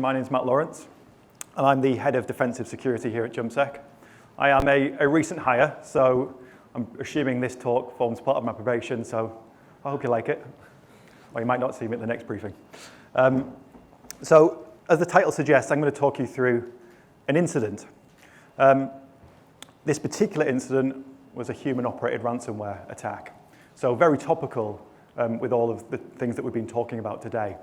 My name is Matt Lawrence, and I'm the head of defensive security here at Jumpsec. I am a recent hire, so I'm assuming this talk forms part of my probation, so I hope you like it. Or you might not see me at the next briefing. So, as the title suggests, I'm going to talk you through an incident. This particular incident was a human-operated ransomware attack. So very topical with all of the things that we've been talking about today.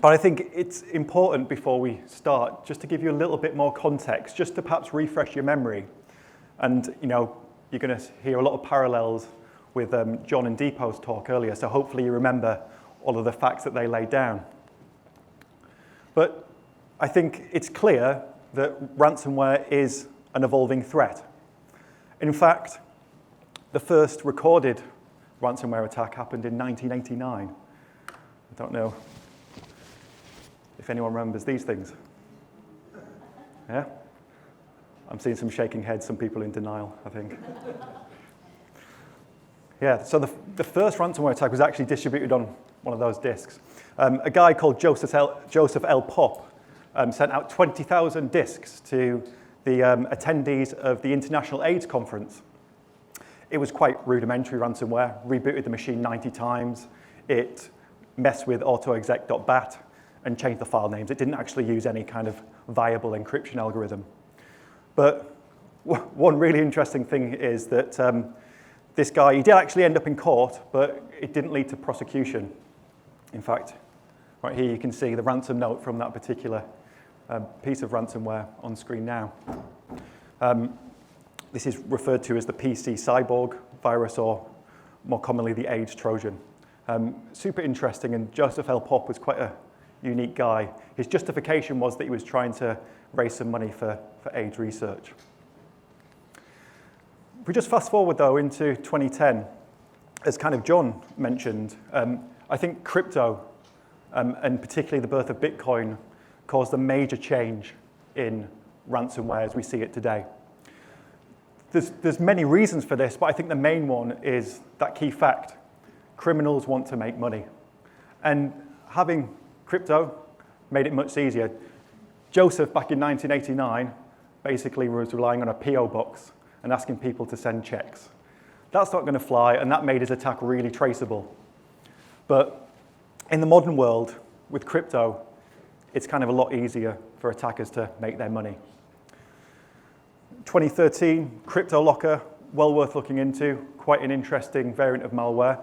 But I think it's important before we start just to give you a little bit more context, just to perhaps refresh your memory. And you're going to hear a lot of parallels with John and Deepo's talk earlier, so hopefully you remember all of the facts that they laid down. But I think it's clear that ransomware is an evolving threat. In fact, the first recorded ransomware attack happened in 1989. I don't know if anyone remembers these things. Yeah? I'm seeing some shaking heads, some people in denial, I think. Yeah, so the first ransomware attack was actually distributed on one of those disks. A guy called Joseph L. Pop sent out 20,000 disks to the attendees of the International AIDS Conference. It was quite rudimentary ransomware, rebooted the machine 90 times. It messed with autoexec.bat and changed the file names. It didn't actually use any kind of viable encryption algorithm. But one really interesting thing is that this guy, he did actually end up in court, but it didn't lead to prosecution. In fact, right here you can see the ransom note from that particular piece of ransomware on screen now. This is referred to as the PC cyborg virus, or more commonly the AIDS Trojan. Super interesting, and Joseph L. Pop was quite a unique guy. His justification was that he was trying to raise some money for AIDS research. If we just fast forward, though, into 2010, as kind of John mentioned, I think crypto, and particularly the birth of Bitcoin, caused a major change in ransomware as we see it today. There's many reasons for this, but I think the main one is that key fact. Criminals want to make money. And having crypto made it much easier. Joseph, back in 1989, basically was relying on a PO box and asking people to send checks. That's not going to fly, and that made his attack really traceable. But in the modern world, with crypto, it's kind of a lot easier for attackers to make their money. 2013, CryptoLocker, well worth looking into, quite an interesting variant of malware.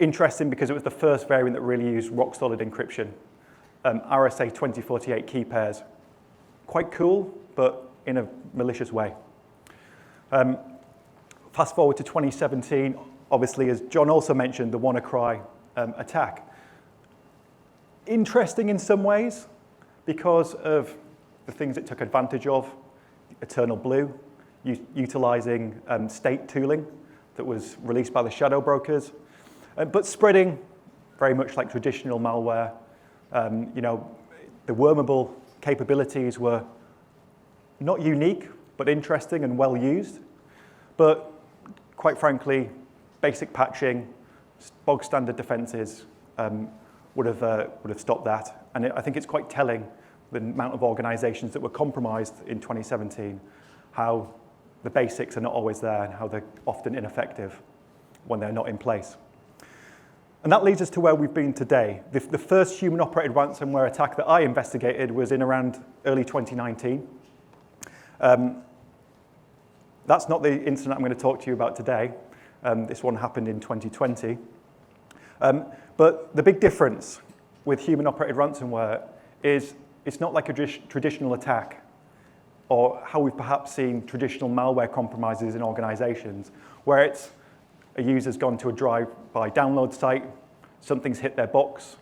Interesting because it was the first variant that really used rock-solid encryption, RSA 2048 key pairs. Quite cool, but in a malicious way. Fast forward to 2017, obviously, as John also mentioned, the WannaCry attack. Interesting in some ways because of the things it took advantage of. Eternal Blue, utilizing state tooling that was released by the shadow brokers, but spreading very much like traditional malware. The wormable capabilities were not unique, but interesting and well used. But quite frankly, basic patching, bog standard defenses would have stopped that. And I think it's quite telling the amount of organizations that were compromised in 2017, how the basics are not always there and how they're often ineffective when they're not in place. And that leads us to where we've been today. The first human-operated ransomware attack that I investigated was in around early 2019. That's not the incident I'm going to talk to you about today. This one happened in 2020. But the big difference with human-operated ransomware is it's not like a traditional attack, or how we've perhaps seen traditional malware compromises in organizations, where it's a user's gone to a drive-by download site, something's hit their box,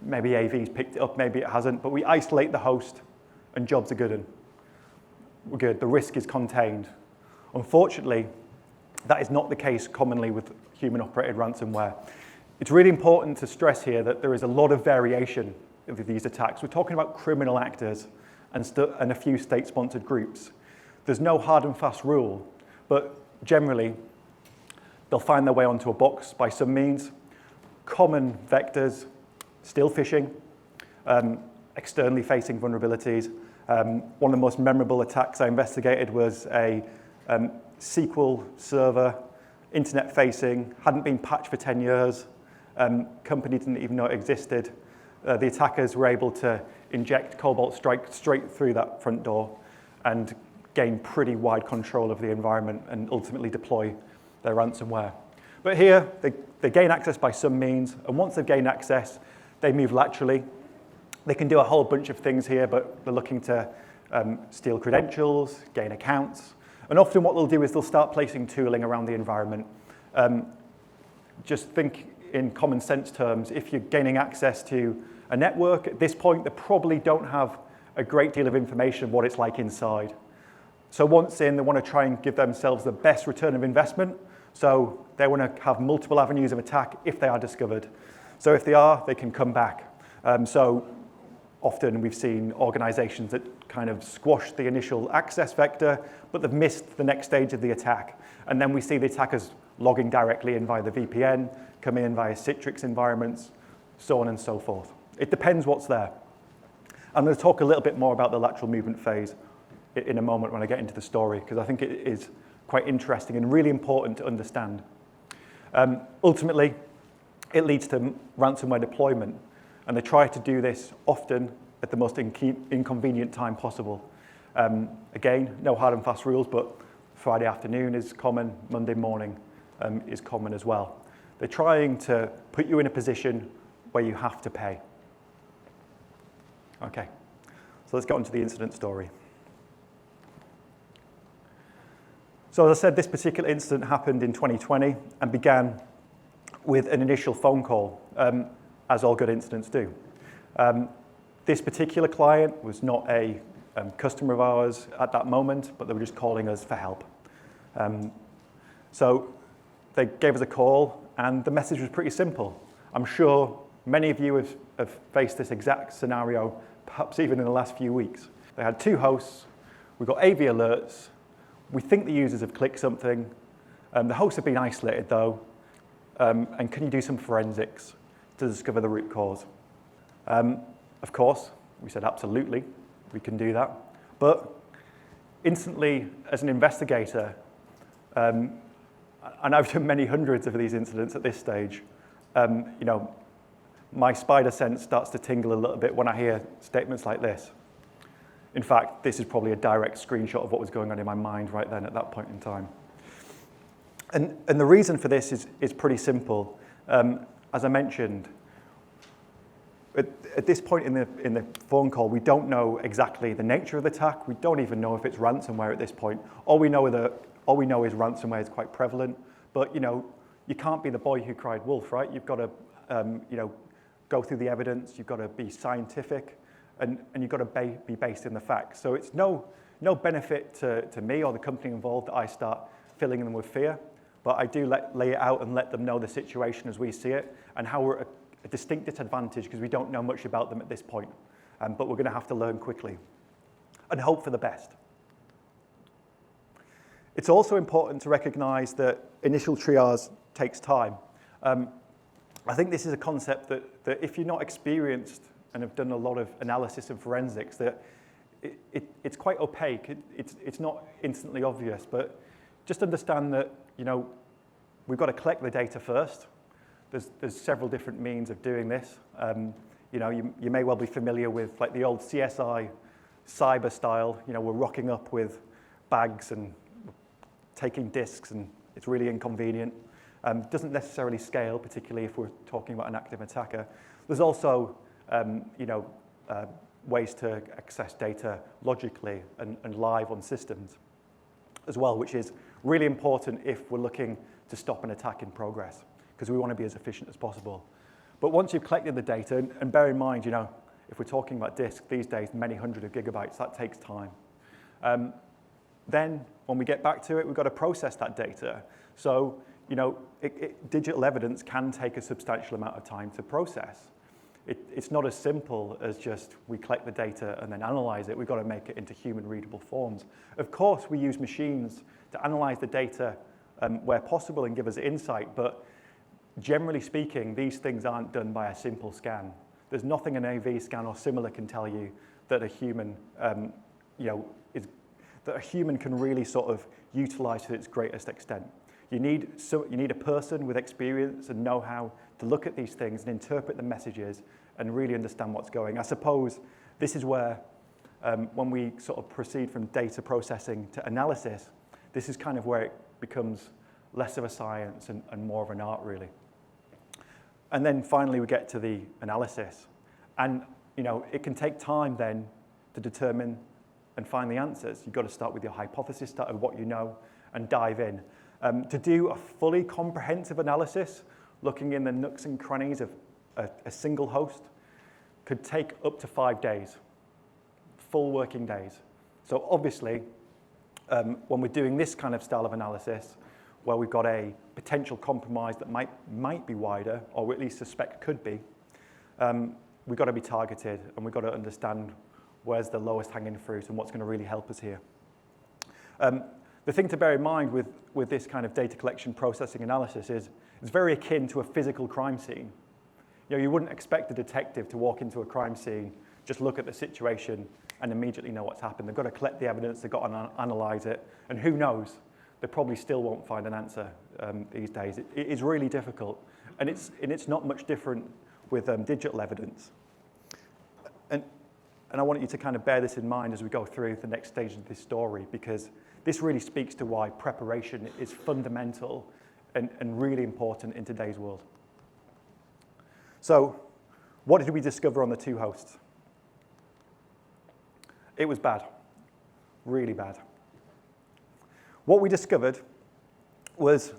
maybe AV's picked it up, maybe it hasn't, but we isolate the host and jobs are good. We're good, the risk is contained. Unfortunately, that is not the case commonly with human-operated ransomware. It's really important to stress here that there is a lot of variation with these attacks. We're talking about criminal actors and a few state-sponsored groups. There's no hard and fast rule, but generally, they'll find their way onto a box by some means. Common vectors, still phishing, externally facing vulnerabilities. One of the most memorable attacks I investigated was a SQL server, internet facing, hadn't been patched for 10 years. Company didn't even know it existed. The attackers were able to inject Cobalt Strike straight through that front door and gain pretty wide control of the environment and ultimately deploy their ransomware. But here, they gain access by some means, and once they've gained access, they move laterally. They can do a whole bunch of things here, but they're looking to steal credentials, gain accounts, and often what they'll do is they'll start placing tooling around the environment. Just think in common sense terms, if you're gaining access to a network, at this point, they probably don't have a great deal of information of what it's like inside. So once in, they want to try and give themselves the best return of investment. So they want to have multiple avenues of attack if they are discovered. So if they are, they can come back. So often we've seen organizations that kind of squash the initial access vector, but they've missed the next stage of the attack. And then we see the attackers logging directly in via the VPN, coming in via Citrix environments, so on and so forth. It depends what's there. I'm going to talk a little bit more about the lateral movement phase in a moment when I get into the story, because I think it is quite interesting and really important to understand. Ultimately, it leads to ransomware deployment, and they try to do this often at the most inconvenient time possible. Again, no hard and fast rules, but Friday afternoon is common, Monday morning is common as well. They're trying to put you in a position where you have to pay. Okay, so let's get on to the incident story. So as I said, this particular incident happened in 2020 and began with an initial phone call, as all good incidents do. This particular client was not a customer of ours at that moment, but they were just calling us for help. So they gave us a call, and the message was pretty simple. I'm sure many of you have faced this exact scenario, perhaps even in the last few weeks. They had two hosts, we got AV alerts, we think the users have clicked something, the hosts have been isolated though, and can you do some forensics to discover the root cause? Of course, we said absolutely, we can do that. But instantly, as an investigator, and I've done many hundreds of these incidents at this stage, my spider sense starts to tingle a little bit when I hear statements like this. In fact, this is probably a direct screenshot of what was going on in my mind right then at that point in time. And the reason for this is pretty simple. As I mentioned, at this point in the phone call, we don't know exactly the nature of the attack. We don't even know if it's ransomware at this point. All we know is ransomware is quite prevalent. But you can't be the boy who cried wolf, right? You've got to go through the evidence. You've got to be scientific, and you've got to be based in the facts. So it's no benefit to me or the company involved that I start filling them with fear. But I do lay it out and let them know the situation as we see it and how we're at a distinct disadvantage because we don't know much about them at this point. But we're going to have to learn quickly and hope for the best. It's also important to recognize that initial triage takes time. I think this is a concept that if you're not experienced and have done a lot of analysis and forensics, that it's quite opaque. It's not instantly obvious, but just understand that we've got to collect the data first. There's several different means of doing this. You may well be familiar with like the old CSI cyber style. We're rocking up with bags and taking disks, and it's really inconvenient. Doesn't necessarily scale, particularly if we're talking about an active attacker. There's also ways to access data logically and live on systems as well, which is really important if we're looking to stop an attack in progress, because we want to be as efficient as possible. But once you've collected the data, and bear in mind, if we're talking about disks these days, many hundreds of gigabytes, that takes time. Then when we get back to it, we've got to process that data. So, digital evidence can take a substantial amount of time to process. It's not as simple as just we collect the data and then analyze it. We've got to make it into human readable forms. Of course, we use machines to analyze the data where possible and give us insight, but generally speaking, these things aren't done by a simple scan. There's nothing an AV scan or similar can tell you that a human, that a human can really sort of utilize to its greatest extent. You need a person with experience and know-how to look at these things and interpret the messages and really understand what's going. I suppose this is where, when we sort of proceed from data processing to analysis, this is kind of where it becomes less of a science and more of an art, really. And then finally, we get to the analysis. And it can take time then to determine and find the answers. You've got to start with your hypothesis, start with what you know, and dive in. To do a fully comprehensive analysis, looking in the nooks and crannies of a single host, could take up to 5 days, full working days. So obviously, when we're doing this kind of style of analysis, where we've got a potential compromise that might be wider, or we at least suspect could be, we've got to be targeted, and we've got to understand where's the lowest hanging fruit and what's going to really help us here. The thing to bear in mind with this kind of data collection, processing, analysis is it's very akin to a physical crime scene. You wouldn't expect a detective to walk into a crime scene, just look at the situation and immediately know what's happened. They've got to collect the evidence, they've got to analyze it, and who knows, they probably still won't find an answer these days. It is really difficult, and it's not much different with digital evidence. And I want you to kind of bear this in mind as we go through the next stage of this story, because this really speaks to why preparation is fundamental and really important in today's world. So, what did we discover on the 2 hosts? It was bad, really bad. What we discovered was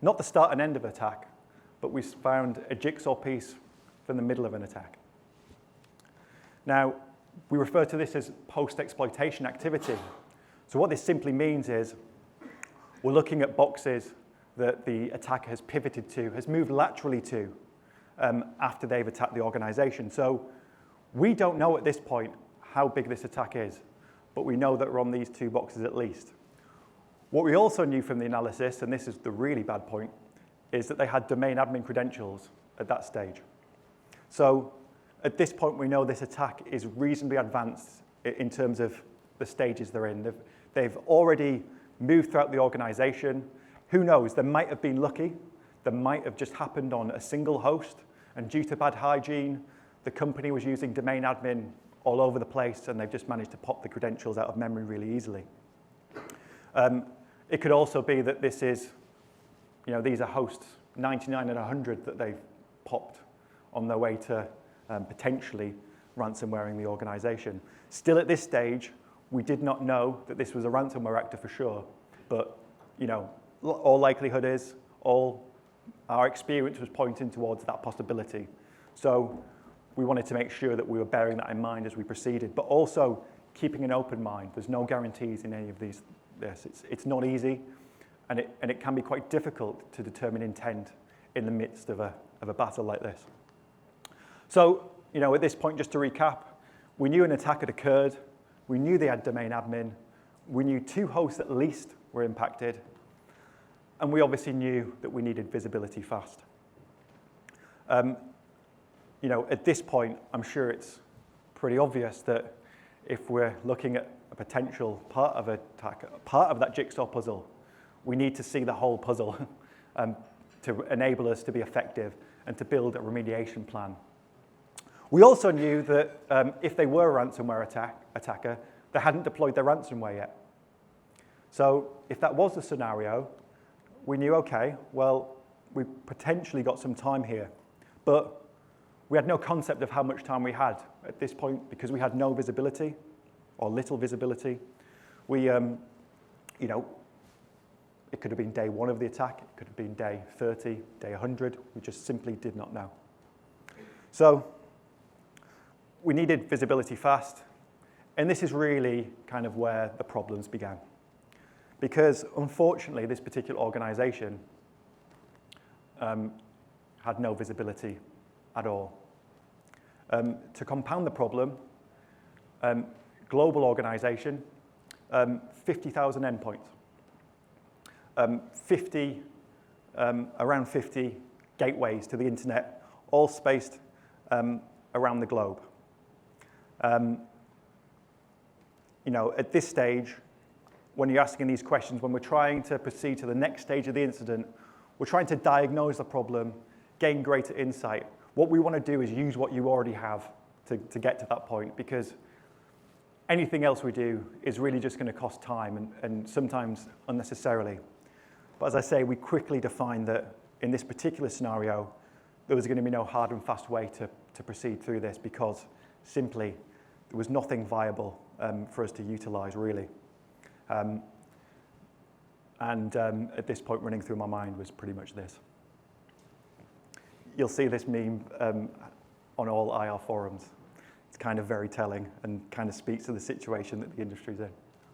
not the start and end of an attack, but we found a jigsaw piece from the middle of an attack. Now, we refer to this as post-exploitation activity. So what this simply means is we're looking at boxes that the attacker has pivoted to, has moved laterally to, after they've attacked the organization. So we don't know at this point how big this attack is, but we know that we're on these 2 boxes at least. What we also knew from the analysis, and this is the really bad point, is that they had domain admin credentials at that stage. So at this point, we know this attack is reasonably advanced in terms of the stages they're in. They've already moved throughout the organization. Who knows, they might have been lucky. They might have just happened on a single host, and due to bad hygiene, the company was using domain admin all over the place, and they've just managed to pop the credentials out of memory really easily. It could also be that this is, these are hosts 99 and 100 that they've popped on their way to potentially ransomwaring the organization. Still at this stage, we did not know that this was a ransomware actor for sure, but all likelihood is, all our experience was pointing towards that possibility. So we wanted to make sure that we were bearing that in mind as we proceeded, but also keeping an open mind. There's no guarantees in any of this. It's not easy, and it can be quite difficult to determine intent in the midst of a battle like this. So, at this point, just to recap, we knew an attack had occurred. We knew they had domain admin. We knew 2 hosts at least were impacted. And we obviously knew that we needed visibility fast. At this point, I'm sure it's pretty obvious that if we're looking at a potential part of that jigsaw puzzle, we need to see the whole puzzle to enable us to be effective and to build a remediation plan. We also knew that if they were a ransomware attacker, they hadn't deployed their ransomware yet. So if that was the scenario, we knew, okay, well, we potentially got some time here. But we had no concept of how much time we had at this point because we had no visibility or little visibility. We, it could have been day 1 of the attack. It could have been day 30, day 100. We just simply did not know. So we needed visibility fast. And this is really kind of where the problems began. Because unfortunately, this particular organization had no visibility at all. To compound the problem, global organization, 50,000 endpoints, around 50 gateways to the internet, all spaced around the globe. At this stage, when you're asking these questions, when we're trying to proceed to the next stage of the incident, we're trying to diagnose the problem, gain greater insight. What we want to do is use what you already have to get to that point, because anything else we do is really just going to cost time and sometimes unnecessarily. But as I say, we quickly defined that in this particular scenario, there was going to be no hard and fast way to proceed through this, because simply there was nothing viable for us to utilize, really. At this point, running through my mind was pretty much this. You'll see this meme on all IR forums. It's kind of very telling and kind of speaks to the situation that the industry's in.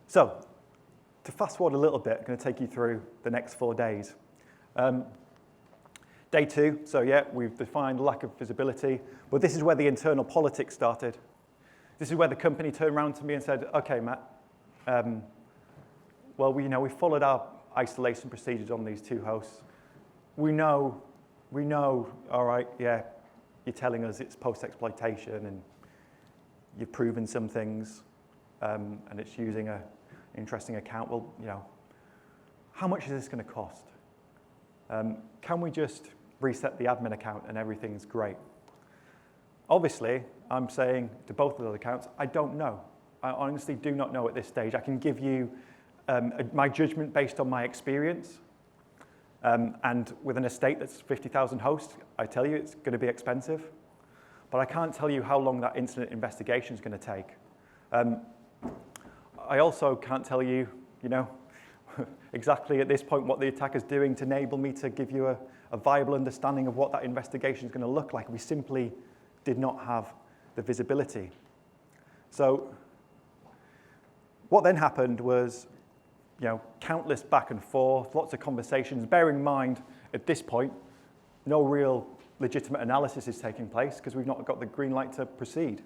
So, to fast forward a little bit, I'm going to take you through the next 4 days. Day 2, so yeah, we've defined lack of visibility, but this is where the internal politics started. This is where the company turned around to me and said, okay, Matt, well, we followed our isolation procedures on these 2 hosts. We know, all right, yeah, you're telling us it's post-exploitation and you've proven some things and it's using an interesting account. Well, how much is this going to cost? Can we just reset the admin account and everything's great? Obviously, I'm saying to both of those accounts, I don't know. I honestly do not know at this stage. I can give you my judgment based on my experience. And with an estate that's 50,000 hosts, I tell you it's going to be expensive. But I can't tell you how long that incident investigation is going to take. I also can't tell you, exactly at this point what the attacker's doing to enable me to give you a viable understanding of what that investigation is going to look like. We simply did not have the visibility. So what then happened was, countless back and forth, lots of conversations. Bearing in mind, at this point, no real legitimate analysis is taking place because we've not got the green light to proceed.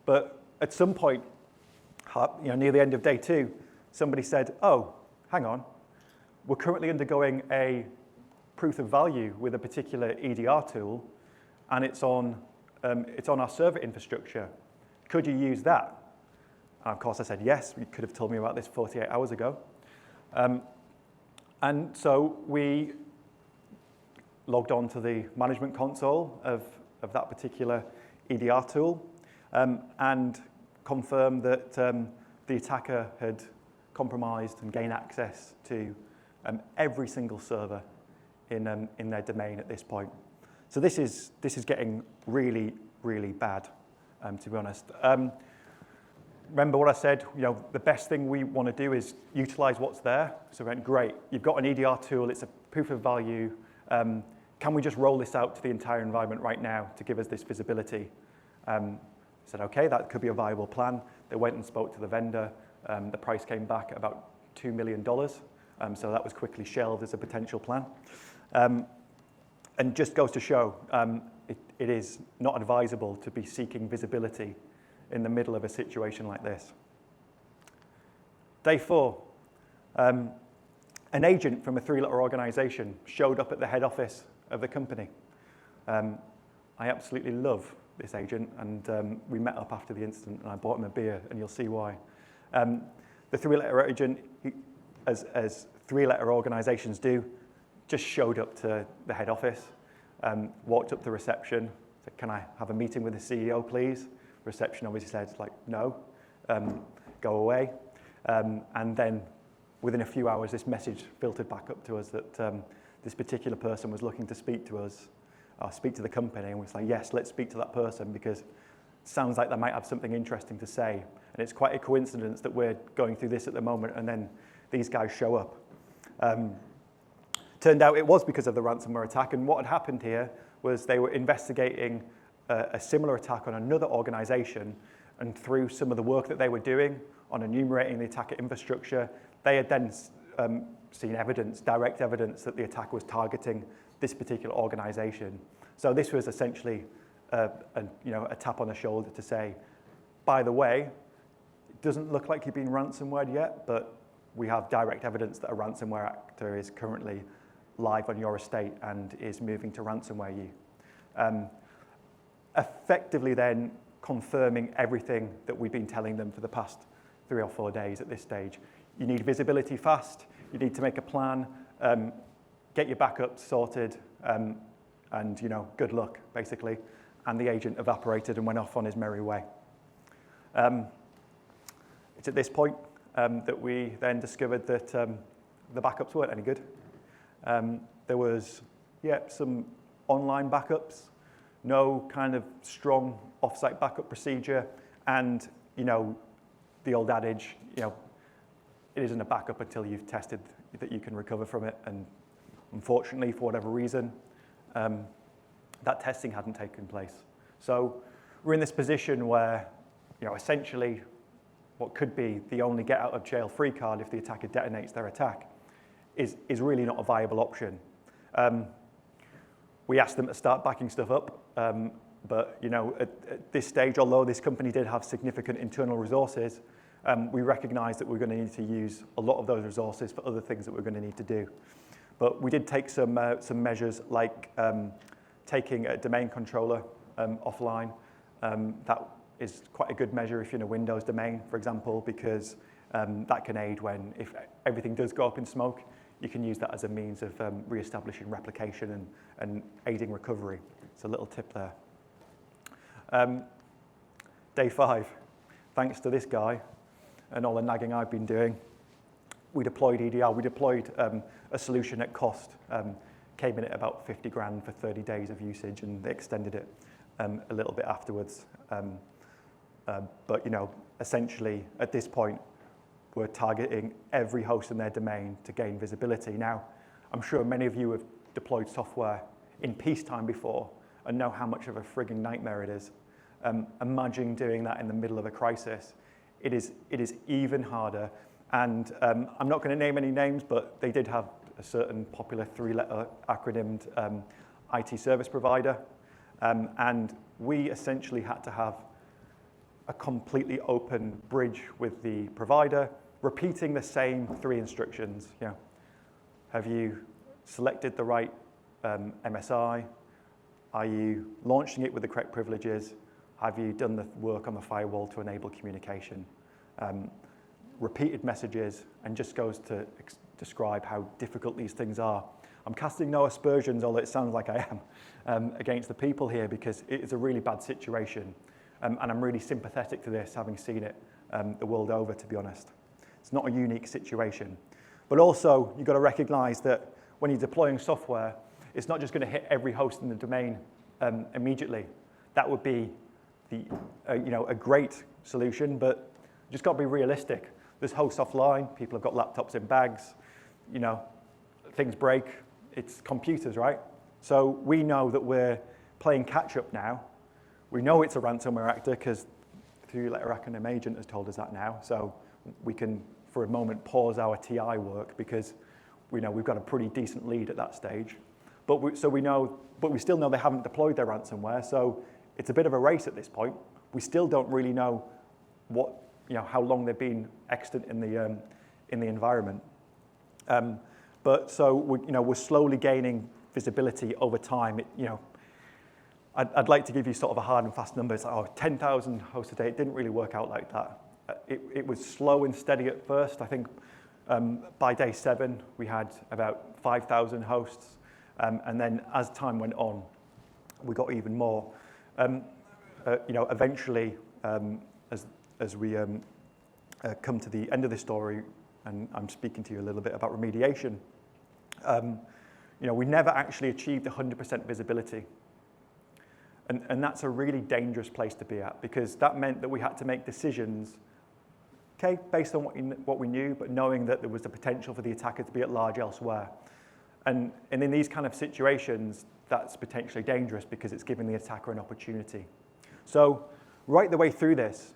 But at some point, near the end of day 2, somebody said, oh, hang on, we're currently undergoing a proof of value with a particular EDR tool, and it's on our server infrastructure. Could you use that? And of course, I said, yes, you could have told me about this 48 hours ago. And so we logged on to the management console of that particular EDR tool and confirmed that the attacker had compromised and gained access to every single server in their domain at this point. So this is getting really, really bad, to be honest. Remember what I said, the best thing we want to do is utilize what's there. So we went, great, you've got an EDR tool, it's a proof of value. Can we just roll this out to the entire environment right now to give us this visibility? I said, okay, that could be a viable plan. They went and spoke to the vendor. The price came back at about $2 million. So that was quickly shelved as a potential plan. And just goes to show, it is not advisable to be seeking visibility in the middle of a situation like this. Day 4, an agent from a 3-letter organization showed up at the head office of the company. I absolutely love this agent, and we met up after the incident, and I bought him a beer, and you'll see why. The 3-letter agent, as 3-letter organizations do, just showed up to the head office, walked up to reception, said, can I have a meeting with the CEO, please? Reception obviously said, no, go away. And then within a few hours, this message filtered back up to us that this particular person was looking to speak to us, speak to the company, and we was like, yes, let's speak to that person because it sounds like they might have something interesting to say. And it's quite a coincidence that we're going through this at the moment, and then these guys show up. Turned out it was because of the ransomware attack, and what had happened here was they were investigating a similar attack on another organization, and through some of the work that they were doing on enumerating the attacker infrastructure, they had then seen evidence, direct evidence, that the attacker was targeting this particular organization. So this was essentially a tap on the shoulder to say, by the way, it doesn't look like you've been ransomwared yet, but we have direct evidence that a ransomware actor is currently live on your estate and is moving to ransomware you. effectively then confirming everything that we've been telling them for the past 3 or 4 days at this stage. You need visibility fast, you need to make a plan, get your backups sorted, and good luck, basically. And the agent evaporated and went off on his merry way. It's at this point that we then discovered that the backups weren't any good. There was, some online backups, no kind of strong off-site backup procedure, and, the old adage, it isn't a backup until you've tested that you can recover from it, and unfortunately, for whatever reason, that testing hadn't taken place. So we're in this position where, essentially, what could be the only get out of jail free card if the attacker detonates their attack is really not a viable option. We asked them to start backing stuff up, but at this stage, although this company did have significant internal resources, we recognized that we're going to need to use a lot of those resources for other things that we're going to need to do. But we did take some measures like taking a domain controller offline. That is quite a good measure if you're in a Windows domain, for example, because that can aid when, if everything does go up in smoke, you can use that as a means of re-establishing replication and aiding recovery. It's a little tip there. Day 5, thanks to this guy and all the nagging I've been doing, we deployed EDR. We deployed a solution at cost, came in at about 50 grand for 30 days of usage, and they extended it a little bit afterwards. But essentially at this point, we're targeting every host in their domain to gain visibility. Now, I'm sure many of you have deployed software in peacetime before and know how much of a frigging nightmare it is. Imagine doing that in the middle of a crisis. It is even harder. And I'm not going to name any names, but they did have a certain popular 3-letter acronymed IT service provider. And we essentially had to have a completely open bridge with the provider, repeating the same 3 instructions. Have you selected the right MSI? Are you launching it with the correct privileges? Have you done the work on the firewall to enable communication? Repeated messages, and just goes to describe how difficult these things are. I'm casting no aspersions, although it sounds like I am, against the people here, because it is a really bad situation. And I'm really sympathetic to this, having seen it the world over, to be honest. It's not a unique situation. But also, you've got to recognize that when you're deploying software, it's not just going to hit every host in the domain immediately. That would be a great solution, but you just got to be realistic. There's hosts offline, people have got laptops in bags, things break, it's computers, right? So we know that we're playing catch up now. We know it's a ransomware actor because the 3-letter acronym agent has told us that now. So we can, for a moment, pause our TI work because we know we've got a pretty decent lead at that stage. But we still know they haven't deployed their ransomware. So it's a bit of a race at this point. We still don't really know how long they've been extant in the environment. But so we're slowly gaining visibility over time. I'd like to give you sort of a hard and fast number. It's like, 10,000 hosts a day. It didn't really work out like that. It was slow and steady at first. I think by day 7, we had about 5,000 hosts. And then as time went on, we got even more. Eventually, as we come to the end of the story, and I'm speaking to you a little bit about remediation, we never actually achieved 100% visibility. And that's a really dangerous place to be at, because that meant that we had to make decisions, based on what we knew, but knowing that there was the potential for the attacker to be at large elsewhere. And in these kind of situations, that's potentially dangerous because it's giving the attacker an opportunity. So right the way through this,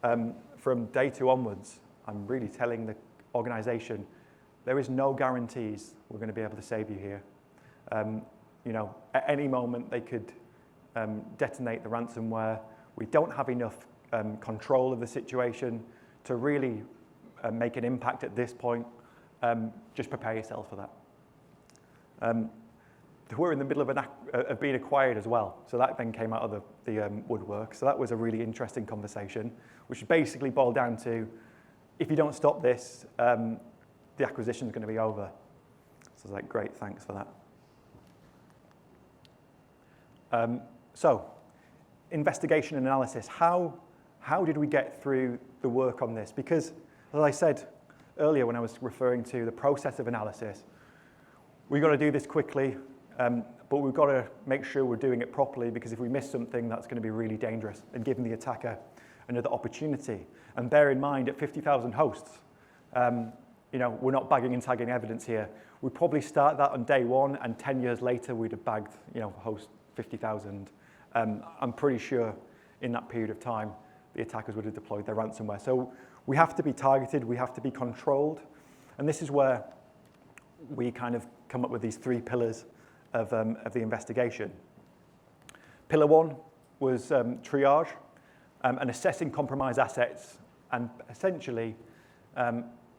from day 2 onwards, I'm really telling the organization, there is no guarantees we're going to be able to save you here. At any moment they could detonate the ransomware. We don't have enough control of the situation to really make an impact at this point. Just prepare yourself for that. were in the middle of being acquired as well. So that then came out of the woodwork. So that was a really interesting conversation, which basically boiled down to, if you don't stop this, the acquisition is going to be over. So I was like, great, thanks for that. So investigation and analysis. How did we get through the work on this? Because, as I said earlier when I was referring to the process of analysis, we've got to do this quickly, but we've got to make sure we're doing it properly, because if we miss something, that's going to be really dangerous and giving the attacker another opportunity. And bear in mind, at 50,000 hosts, we're not bagging and tagging evidence here. We'd probably start that on day one, and 10 years later, we'd have bagged, host 50,000. I'm pretty sure in that period of time, the attackers would have deployed their ransomware. So we have to be targeted, we have to be controlled. And this is where we kind of come up with these 3 pillars of the investigation. Pillar 1 was triage and assessing compromised assets, and essentially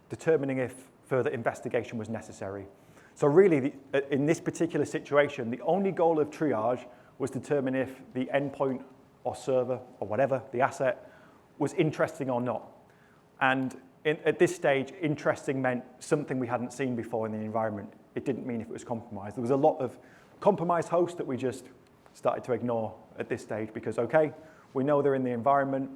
determining if further investigation was necessary. So really, in this particular situation, the only goal of triage was determine if the endpoint or server or whatever, the asset, was interesting or not. And at this stage, interesting meant something we hadn't seen before in the environment. It didn't mean if it was compromised. There was a lot of compromised hosts that we just started to ignore at this stage because, okay, we know they're in the environment.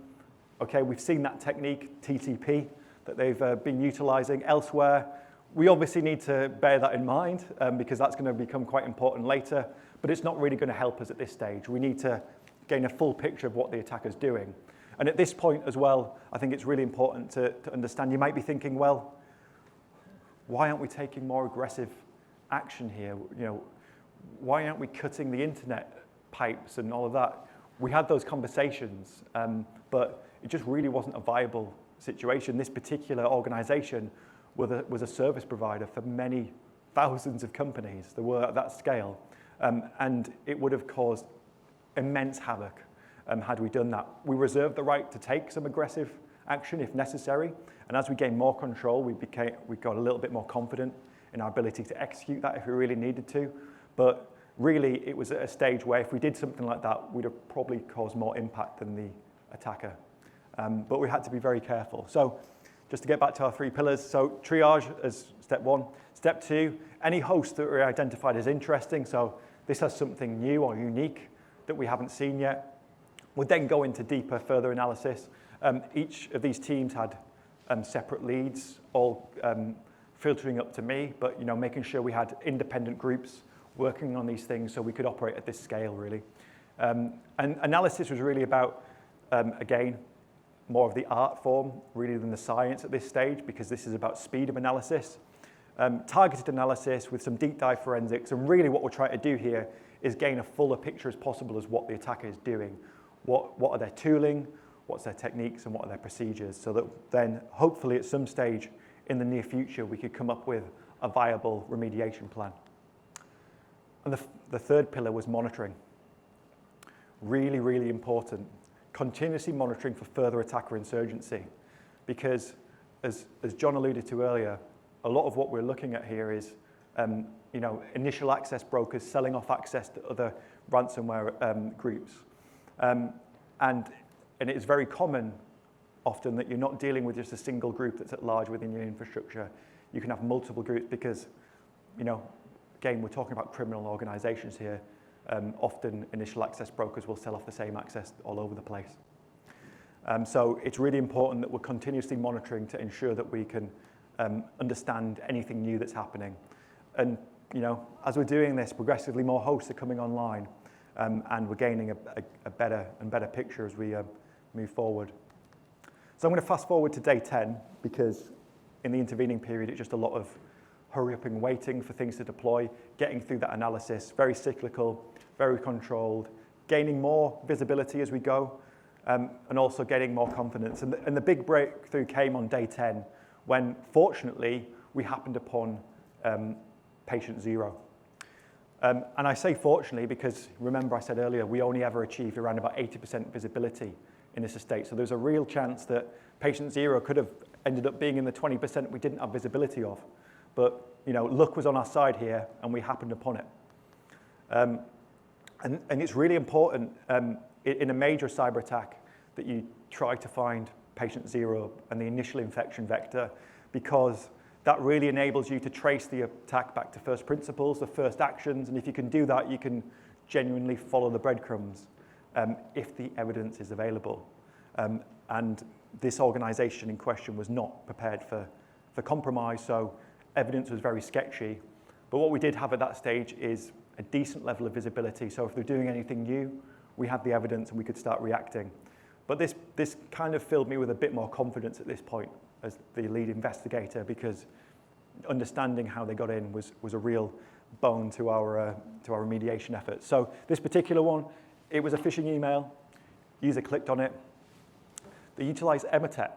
Okay, we've seen that technique, TTP, that they've been utilizing elsewhere. We obviously need to bear that in mind because that's going to become quite important later, but it's not really going to help us at this stage. We need to gain a full picture of what the attacker's doing. And at this point as well, I think it's really important to understand. You might be thinking, well, why aren't we taking more aggressive action here? Why aren't we cutting the internet pipes and all of that? We had those conversations, but it just really wasn't a viable situation. This particular organization was a service provider for many thousands of companies that were at that scale, and it would have caused immense havoc had we done that. We reserved the right to take some aggressive action if necessary, and as we gained more control, we got a little bit more confident in our ability to execute that if we really needed to. But really, it was at a stage where if we did something like that, we'd have probably caused more impact than the attacker. But we had to be very careful. So just to get back to our 3 pillars, so triage as step 1. Step 2, any hosts that were identified as interesting, so this has something new or unique that we haven't seen yet. We'd then go into deeper, further analysis. Each of these teams had separate leads, all filtering up to me, but making sure we had independent groups working on these things so we could operate at this scale, really. And analysis was really about, again, more of the art form, really, than the science at this stage, because this is about speed of analysis. Targeted analysis with some deep dive forensics, and really what we're trying to do here is gain a fuller picture as possible as what the attacker is doing. What are their tooling, what's their techniques, and what are their procedures, so that then hopefully at some stage in the near future we could come up with a viable remediation plan. And the 3rd pillar was monitoring. Really, really important. Continuously monitoring for further attacker insurgency, because as John alluded to earlier, a lot of what we're looking at here is initial access brokers selling off access to other ransomware groups. And it is very common often that you're not dealing with just a single group that's at large within your infrastructure. You can have multiple groups because, again, we're talking about criminal organizations here. Often initial access brokers will sell off the same access all over the place. So it's really important that we're continuously monitoring to ensure that we can understand anything new that's happening. And as we're doing this, progressively more hosts are coming online, and we're gaining a better and better picture as we move forward. So I'm going to fast forward to day 10, because in the intervening period, it's just a lot of hurry up and waiting for things to deploy, getting through that analysis, very cyclical, very controlled, gaining more visibility as we go, and also getting more confidence. And the big breakthrough came on day 10, when fortunately we happened upon patient 0. And I say fortunately because remember I said earlier, we only ever achieved around about 80% visibility in this estate. So there's a real chance that patient 0 could have ended up being in the 20% we didn't have visibility of. But luck was on our side here, and we happened upon it. And it's really important in a major cyber attack that you try to find patient zero and the initial infection vector, because that really enables you to trace the attack back to first principles, the first actions, and if you can do that, you can genuinely follow the breadcrumbs if the evidence is available. And this organization in question was not prepared for compromise, so evidence was very sketchy. But what we did have at that stage is a decent level of visibility, so if they're doing anything new, we had the evidence and we could start reacting. But this kind of filled me with a bit more confidence at this point as the lead investigator, because understanding how they got in was a real bone to our remediation efforts. So this particular one, it was a phishing email. User clicked on it. They utilized Emotet.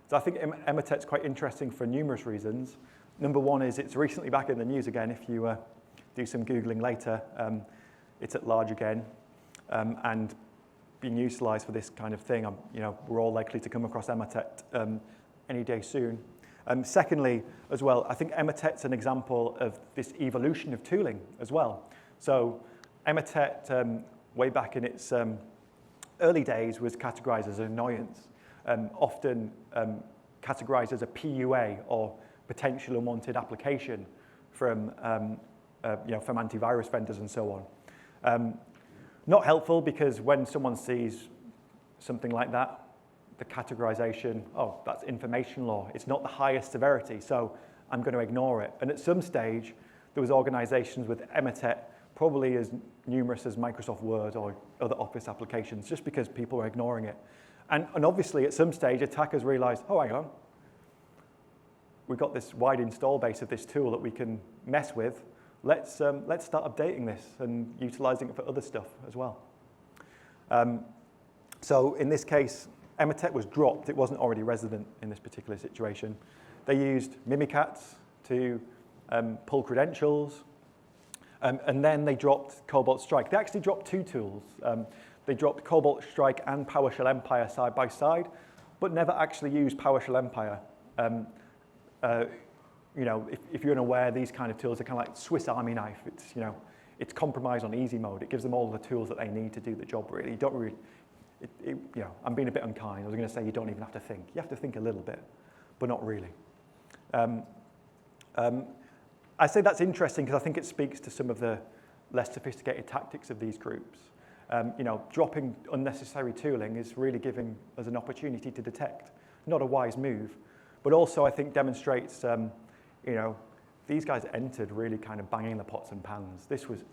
So I think Emotet's quite interesting for numerous reasons. Number one is it's recently back in the news again. If you do some Googling later, it's at large again. And being utilized for this kind of thing, we're all likely to come across Emotet any day soon. Secondly, as well, I think Emotet's an example of this evolution of tooling as well. So Emotet, way back in its early days, was categorized as an annoyance, often categorized as a PUA, or potential unwanted application from antivirus vendors and so on. Not helpful, because when someone sees something like that, the categorization, oh, that's information law. It's not the highest severity, so I'm going to ignore it. And at some stage, there was organizations with Emotet, probably as numerous as Microsoft Word or other Office applications, just because people were ignoring it. And obviously, at some stage, attackers realized, oh, hang on, we've got this wide install base of this tool that we can mess with. Let's start updating this and utilizing it for other stuff as well. So in this case, Emotet was dropped. It wasn't already resident in this particular situation. They used Mimikatz to pull credentials, and then they dropped Cobalt Strike. They actually dropped two tools. They dropped Cobalt Strike and PowerShell Empire side by side, but never actually used PowerShell Empire. If you're unaware, these kind of tools are kind of like Swiss Army knife. It's compromised on easy mode. It gives them all the tools that they need to do the job. Really, you don't really. I'm being a bit unkind. I was going to say you don't even have to think. You have to think a little bit, but not really. I say that's interesting because I think it speaks to some of the less sophisticated tactics of these groups. Dropping unnecessary tooling is really giving us an opportunity to detect. Not a wise move, but also I think demonstrates, these guys entered really kind of banging the pots and pans. This was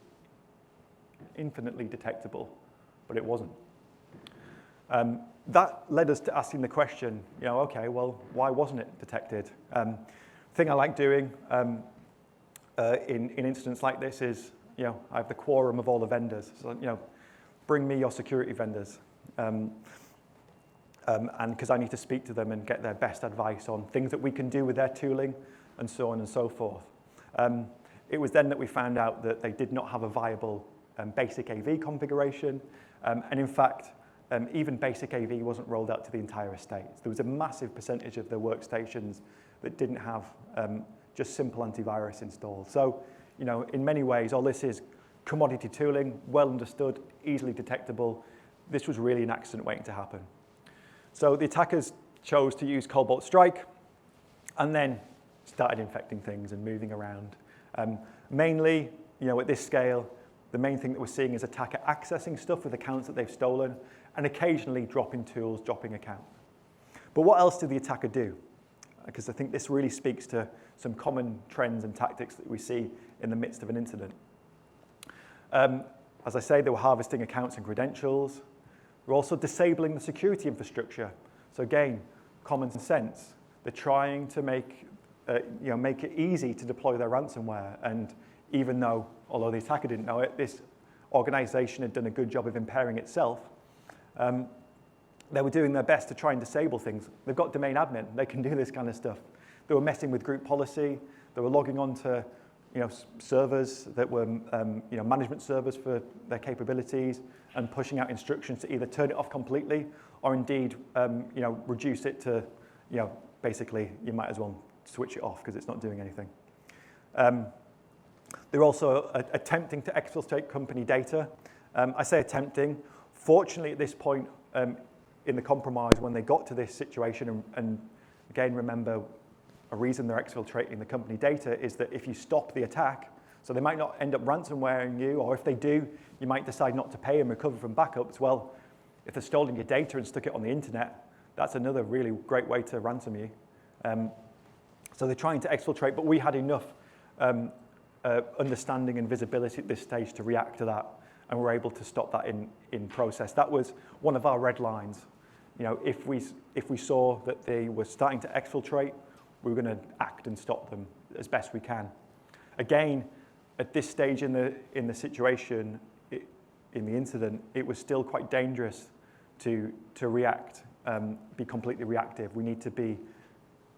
infinitely detectable, but it wasn't. That led us to asking the question, okay, well, why wasn't it detected? Thing I like doing in incidents like this is, I have the quorum of all the vendors. So, bring me your security vendors. And because I need to speak to them and get their best advice on things that we can do with their tooling and so on and so forth. It was then that we found out that they did not have a viable basic AV configuration. And in fact, even basic AV wasn't rolled out to the entire estate. There was a massive percentage of their workstations that didn't have just simple antivirus installed. So, in many ways, all this is commodity tooling, well understood, easily detectable. This was really an accident waiting to happen. So the attackers chose to use Cobalt Strike and then started infecting things and moving around. Mainly, at this scale, the main thing that we're seeing is attacker accessing stuff with accounts that they've stolen and occasionally dropping tools, dropping accounts. But what else did the attacker do? Because I think this really speaks to some common trends and tactics that we see in the midst of an incident. As I say, they were harvesting accounts and credentials. They're also disabling the security infrastructure. So again, common sense. They're trying to make it easy to deploy their ransomware. And even though, although the attacker didn't know it, this organization had done a good job of impairing itself. They were doing their best to try and disable things. They've got domain admin. They can do this kind of stuff. They were messing with group policy. They were logging on to servers that were management servers for their capabilities and pushing out instructions to either turn it off completely or indeed reduce it to basically you might as well switch it off because it's not doing anything. They're also attempting to exfiltrate company data. I say attempting. Fortunately, at this point in the compromise, when they got to this situation, and again, remember, a reason they're exfiltrating the company data is that if you stop the attack, so they might not end up ransomwaring you, or if they do, you might decide not to pay and recover from backups. Well, if they've stolen your data and stuck it on the internet, that's another really great way to ransom you. So they're trying to exfiltrate, but we had enough understanding and visibility at this stage to react to that, and we're able to stop that in process. That was one of our red lines. You know, if we saw that they were starting to exfiltrate, we were going to act and stop them as best we can. Again, at this stage in the situation, in the incident, it was still quite dangerous to react, be completely reactive. We need to be,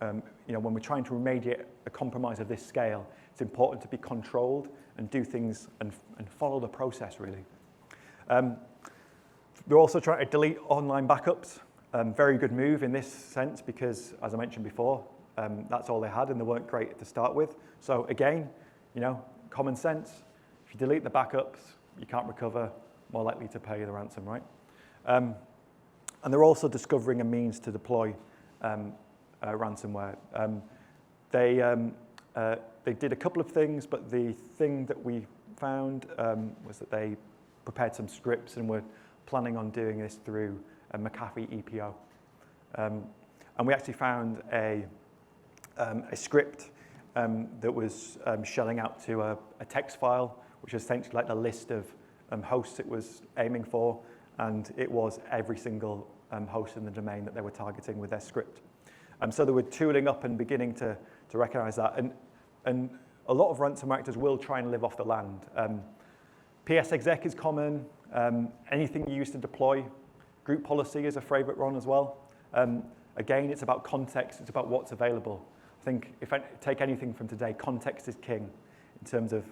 you know, when we're trying to remediate a compromise of this scale, it's important to be controlled and do things and follow the process, really. We're also trying to delete online backups. Very good move in this sense because, as I mentioned before, that's all they had and they weren't great to start with. So again, you know, common sense. If you delete the backups, you can't recover, more likely to pay the ransom, right? And they're also discovering a means to deploy ransomware. They did a couple of things, but the thing that we found was that they prepared some scripts and were planning on doing this through a McAfee EPO. And we actually found a script that was shelling out to a text file, which is essentially like the list of hosts it was aiming for, and it was every single host in the domain that they were targeting with their script. So they were tooling up and beginning to recognize that. And a lot of ransomware actors will try and live off the land. PSExec is common. Anything you use to deploy. Group policy is a favorite one as well. Again, it's about context. It's about what's available. I think if I take anything from today, context is king in terms of,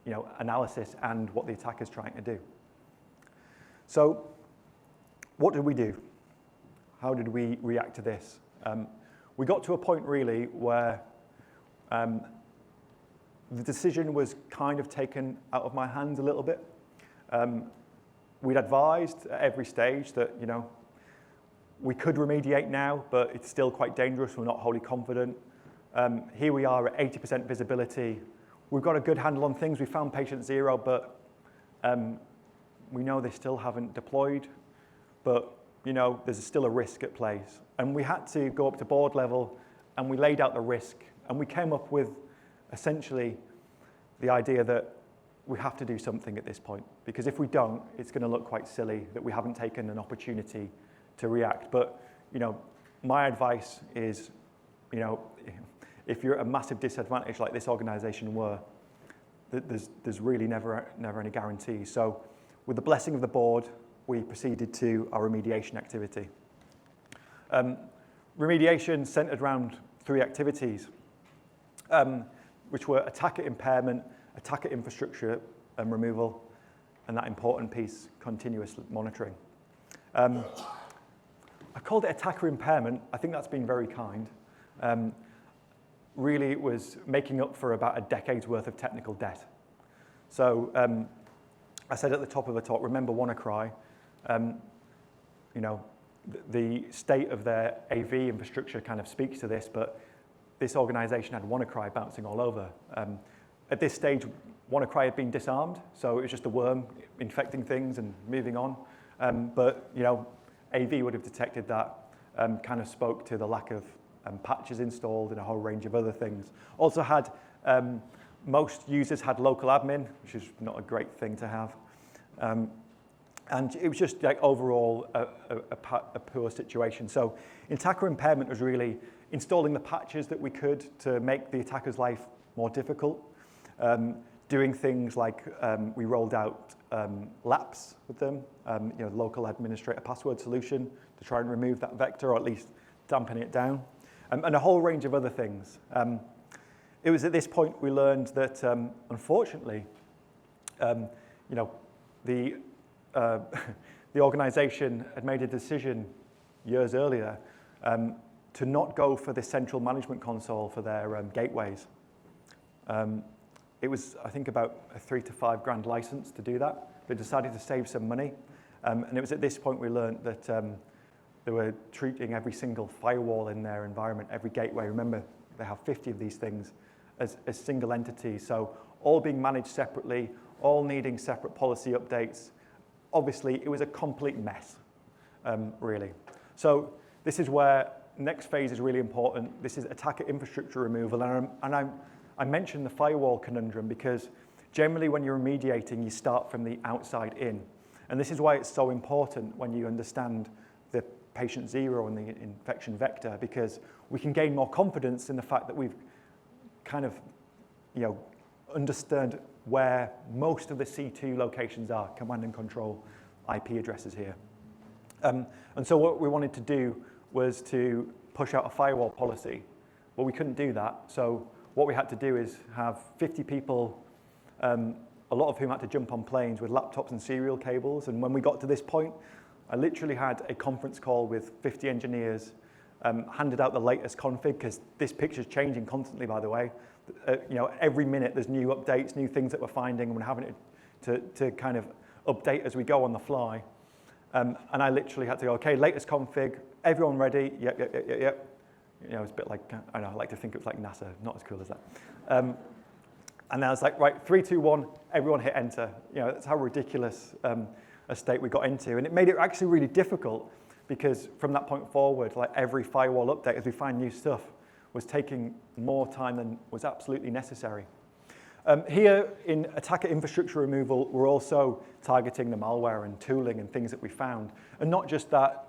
you know, analysis and what the attacker's trying to do. So what did we do? How did we react to this? We got to a point really where the decision was kind of taken out of my hands a little bit. We'd advised at every stage that, you know, we could remediate now, but it's still quite dangerous. We're not wholly confident. Here we are at 80% visibility. We've got a good handle on things. We found patient zero, but we know they still haven't deployed. But, you know, there's still a risk at play. And we had to go up to board level, and we laid out the risk. And we came up with, essentially, the idea that we have to do something at this point. Because if we don't, it's going to look quite silly that we haven't taken an opportunity to react. But, you know, my advice is, you know, if you're at a massive disadvantage like this organization were, there's really never any guarantees. So with the blessing of the board, we proceeded to our remediation activity. Remediation centered around 3 activities, which were attacker impairment, attacker infrastructure removal, and that important piece, continuous monitoring. I called it attacker impairment. I think that's been very kind. Really, it was making up for about a decade's worth of technical debt. So I said at the top of the talk, remember WannaCry. You know, the state of their AV infrastructure kind of speaks to this, but this organization had WannaCry bouncing all over. At this stage, WannaCry had been disarmed, so it was just a worm infecting things and moving on. But, you know, AV would have detected that, kind of spoke to the lack of patches installed and a whole range of other things. Also had, most users had local admin, which is not a great thing to have. And it was just like overall a poor situation. So attacker impairment was really installing the patches that we could to make the attacker's life more difficult. Doing things like we rolled out LAPS with them, you know, local administrator password solution to try and remove that vector or at least dampen it down, and a whole range of other things. It was at this point we learned that, unfortunately, you know, the organization had made a decision years earlier to not go for the central management console for their gateways. it was, I think, about a $3,000 to $5,000 license to do that. They decided to save some money. And it was at this point we learned that they were treating every single firewall in their environment, every gateway. Remember, they have 50 of these things as single entities. So all being managed separately, all needing separate policy updates. Obviously, it was a complete mess, really. So this is where next phase is really important. This is attacker infrastructure removal. And I mentioned the firewall conundrum because generally when you're remediating, you start from the outside in. And this is why it's so important when you understand the patient zero and the infection vector, because we can gain more confidence in the fact that we've kind of, understood where most of the C2 locations are, command and control IP addresses here. And so what we wanted to do was to push out a firewall policy. Well, we couldn't do that. So what we had to do is have 50 people, a lot of whom had to jump on planes with laptops and serial cables. And when we got to this point, I literally had a conference call with 50 engineers, handed out the latest config, because this picture's changing constantly, by the way. Every minute there's new updates, new things that we're finding, and we're having to kind of update as we go on the fly. And I literally had to go, okay, latest config, everyone ready? Yep. It's a bit like, I know, I like to think it was like NASA, not as cool as that. And I was like, right, 3, 2, 1, everyone hit enter. That's how ridiculous a state we got into. And it made it actually really difficult because from that point forward, like every firewall update, as we find new stuff, was taking more time than was absolutely necessary. Here in attacker infrastructure removal, we're also targeting the malware and tooling and things that we found. And not just that,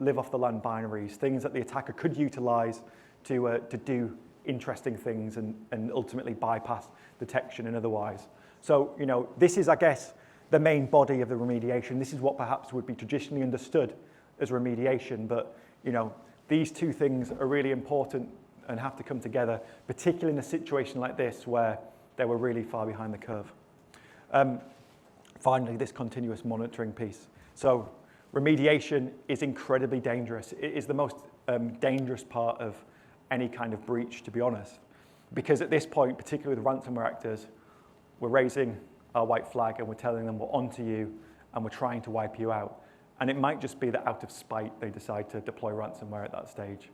live off the land binaries, things that the attacker could utilize to do interesting things and ultimately bypass detection and otherwise. So, this is, I guess, the main body of the remediation. This is what perhaps would be traditionally understood as remediation, but, these two things are really important and have to come together, particularly in a situation like this where they were really far behind the curve. Finally, this continuous monitoring piece. So remediation is incredibly dangerous. It is the most dangerous part of any kind of breach, to be honest, because at this point, particularly with ransomware actors, we're raising our white flag and we're telling them we're onto you and we're trying to wipe you out. And it might just be that out of spite, they decide to deploy ransomware at that stage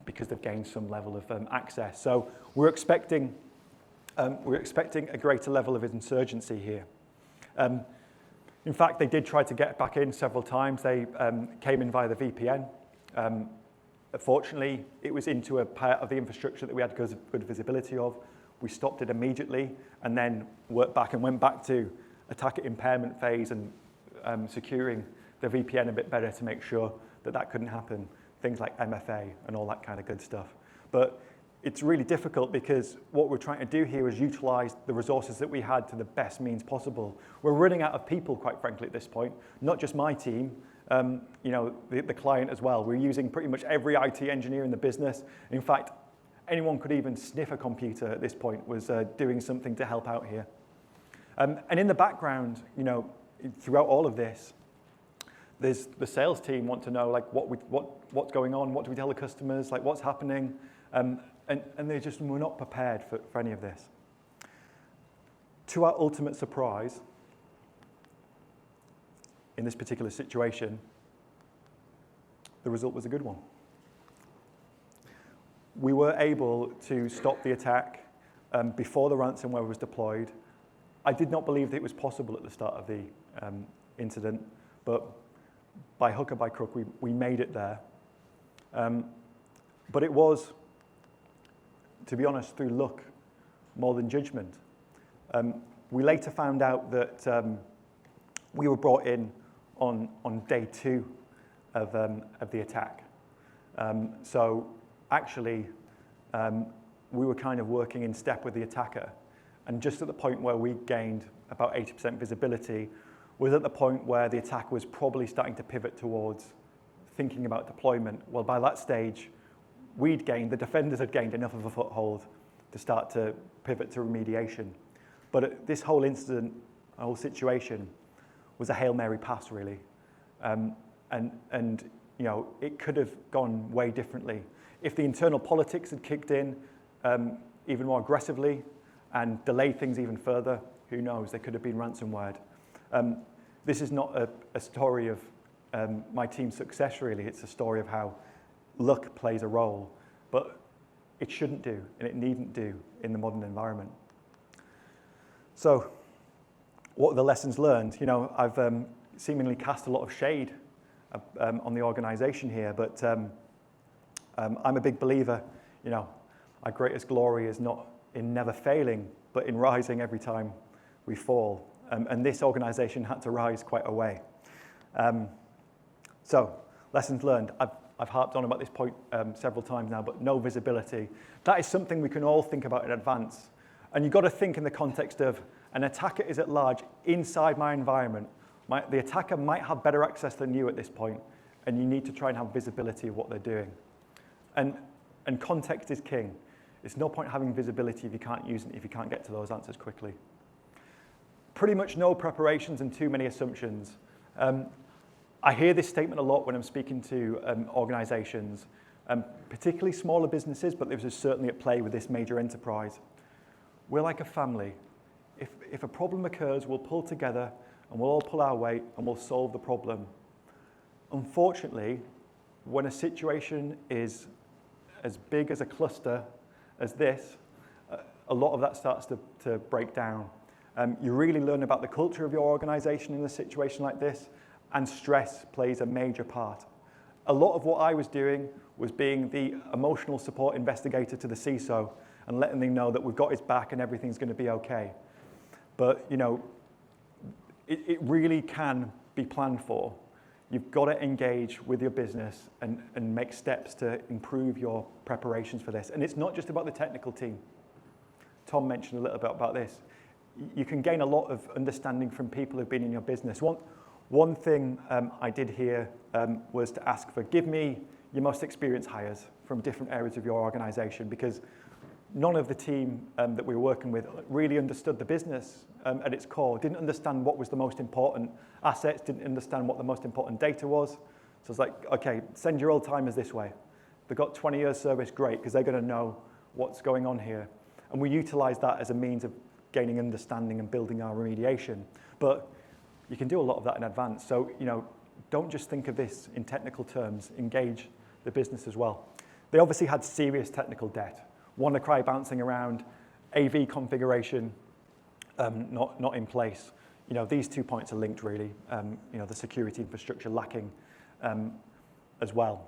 because they've gained some level of access. So we're expecting a greater level of insurgency here. In fact, they did try to get back in several times. They came in via the VPN. Fortunately, it was into a part of the infrastructure that we had good visibility of. We stopped it immediately and then went back to attacker impairment phase and securing the VPN a bit better to make sure that couldn't happen. Things like MFA and all that kind of good stuff. But it's really difficult because what we're trying to do here is utilize the resources that we had to the best means possible. We're running out of people, quite frankly, at this point. Not just my team, the client as well. We're using pretty much every IT engineer in the business. In fact, anyone could even sniff a computer at this point was doing something to help out here. And in the background, throughout all of this, there's the sales team want to know like what's going on, what do we tell the customers, like what's happening, and we're not prepared for any of this. To our ultimate surprise, in this particular situation, the result was a good one. We were able to stop the attack before the ransomware was deployed. I did not believe that it was possible at the start of the incident, but by hook or by crook, we made it there. But it was, to be honest, through luck more than judgment. We later found out that we were brought in on day 2 of the attack. So actually, we were kind of working in step with the attacker. And just at the point where we gained about 80% visibility was at the point where the attack was probably starting to pivot towards thinking about deployment. Well, by that stage, the defenders had gained enough of a foothold to start to pivot to remediation. But this whole incident, whole situation, was a Hail Mary pass, really. And it could have gone way differently. If the internal politics had kicked in even more aggressively, and delay things even further. Who knows? They could have been ransomware. This is not a story of my team's success, really. It's a story of how luck plays a role, but it shouldn't do, and it needn't do in the modern environment. So, what are the lessons learned? You know, I've seemingly cast a lot of shade on the organization here, but I'm a big believer, you know, our greatest glory is not in never failing, but in rising every time we fall. And this organization had to rise quite a way. So, lessons learned. I've harped on about this point several times now, but no visibility. That is something we can all think about in advance. And you've got to think in the context of an attacker is at large inside my environment. The attacker might have better access than you at this point, and you need to try and have visibility of what they're doing. And context is king. It's no point having visibility if you can't use it, if you can't get to those answers quickly. Pretty much no preparations and too many assumptions. I hear this statement a lot when I'm speaking to organizations, particularly smaller businesses, but this is certainly at play with this major enterprise. We're like a family. If a problem occurs, we'll pull together and we'll all pull our weight and we'll solve the problem. Unfortunately, when a situation is as big as a cluster as this, a lot of that starts to break down. You really learn about the culture of your organization in a situation like this, and stress plays a major part. A lot of what I was doing was being the emotional support investigator to the CISO and letting them know that we've got his back and everything's going to be okay. But, you know, it really can be planned for. You've got to engage with your business and make steps to improve your preparations for this. And it's not just about the technical team. Tom mentioned a little bit about this. You can gain a lot of understanding from people who've been in your business. One thing I did here was to ask for, give me your most experienced hires from different areas of your organization, because none of the team that we were working with really understood the business at its core, didn't understand what was the most important assets, didn't understand what the most important data was. So it's like, okay, send your old timers this way. They've got 20 years service, great, because they're going to know what's going on here. And we utilize that as a means of gaining understanding and building our remediation. But you can do a lot of that in advance. So, you know, don't just think of this in technical terms, engage the business as well. They obviously had serious technical debt. WannaCry bouncing around, AV configuration not in place. You know, these 2 points are linked really. You know, the security infrastructure lacking as well.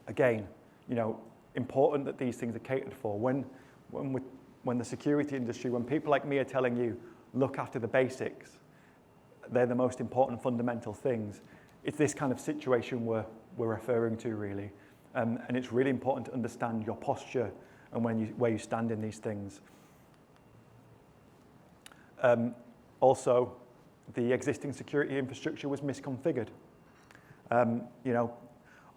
Again, you know, important that these things are catered for. When the security industry, when people like me are telling you, look after the basics, they're the most important fundamental things. It's this kind of situation we're referring to really. And it's really important to understand your posture and where you stand in these things. Also, the existing security infrastructure was misconfigured. You know,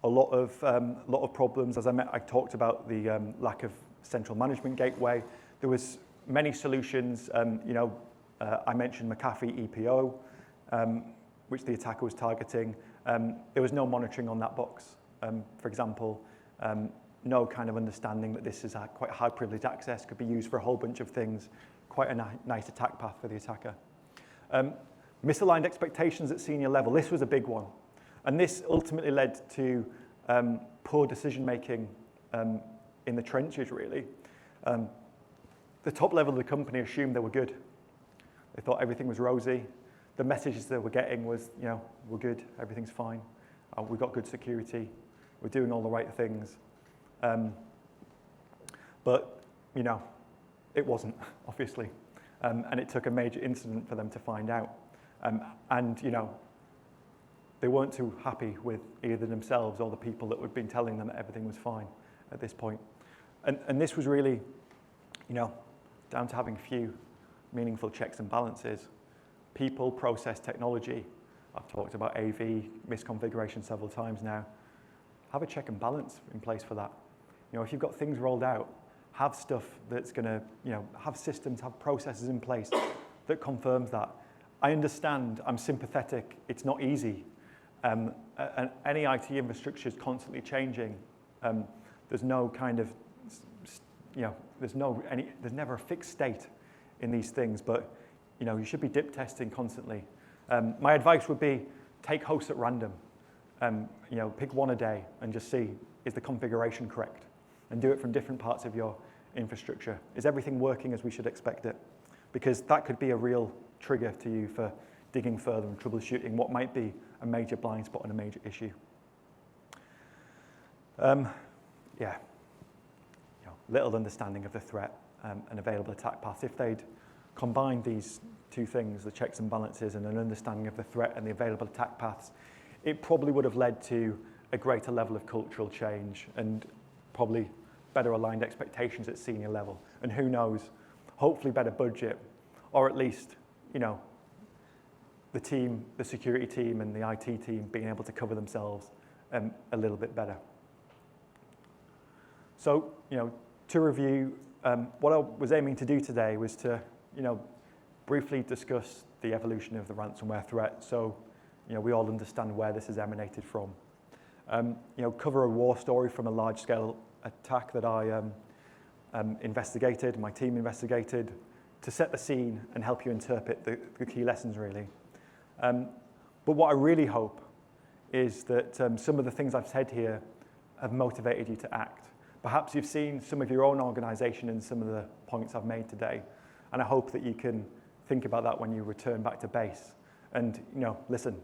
a lot of problems. As I talked about the lack of central management gateway. There was many solutions. You know, I mentioned McAfee EPO, which the attacker was targeting. There was no monitoring on that box, for example. No kind of understanding that this is quite high privileged access, could be used for a whole bunch of things. Quite a nice attack path for the attacker. Misaligned expectations at senior level. This was a big one. And this ultimately led to poor decision making in the trenches, really. The top level of the company assumed they were good. They thought everything was rosy. The messages they were getting was, you know, we're good, everything's fine. We've got good security. We're doing all the right things. But, you know, it wasn't, obviously. And it took a major incident for them to find out. And, you know, they weren't too happy with either themselves or the people that had been telling them that everything was fine at this point. And this was really, you know, down to having few meaningful checks and balances. People, process, technology. I've talked about AV misconfiguration several times now. Have a check and balance in place for that. You know, if you've got things rolled out, have stuff that's going to, you know, have systems, have processes in place that confirms that. I understand, I'm sympathetic, it's not easy. And any IT infrastructure is constantly changing. There's no kind of there's never a fixed state in these things, but you should be dip testing constantly. My advice would be take hosts at random. Pick one a day and just see, is the configuration correct? And do it from different parts of your infrastructure. Is everything working as we should expect it? Because that could be a real trigger to you for digging further and troubleshooting what might be a major blind spot and a major issue. Little understanding of the threat and available attack paths. If they'd combined these two things, the checks and balances and an understanding of the threat and the available attack paths, it probably would have led to a greater level of cultural change and probably better aligned expectations at senior level. And who knows, hopefully better budget, or at least, the team, the security team and the IT team being able to cover themselves a little bit better. So, to review, what I was aiming to do today was to, briefly discuss the evolution of the ransomware threat so, we all understand where this has emanated from. Cover a war story from a large-scale attack that I investigated, my team investigated, to set the scene and help you interpret the key lessons, really. But what I really hope is that some of the things I've said here have motivated you to act. Perhaps you've seen some of your own organization in some of the points I've made today, and I hope that you can think about that when you return back to base. And listen,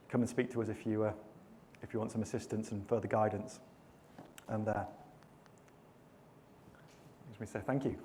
come and speak to us if you want some assistance and further guidance. And let me say thank you.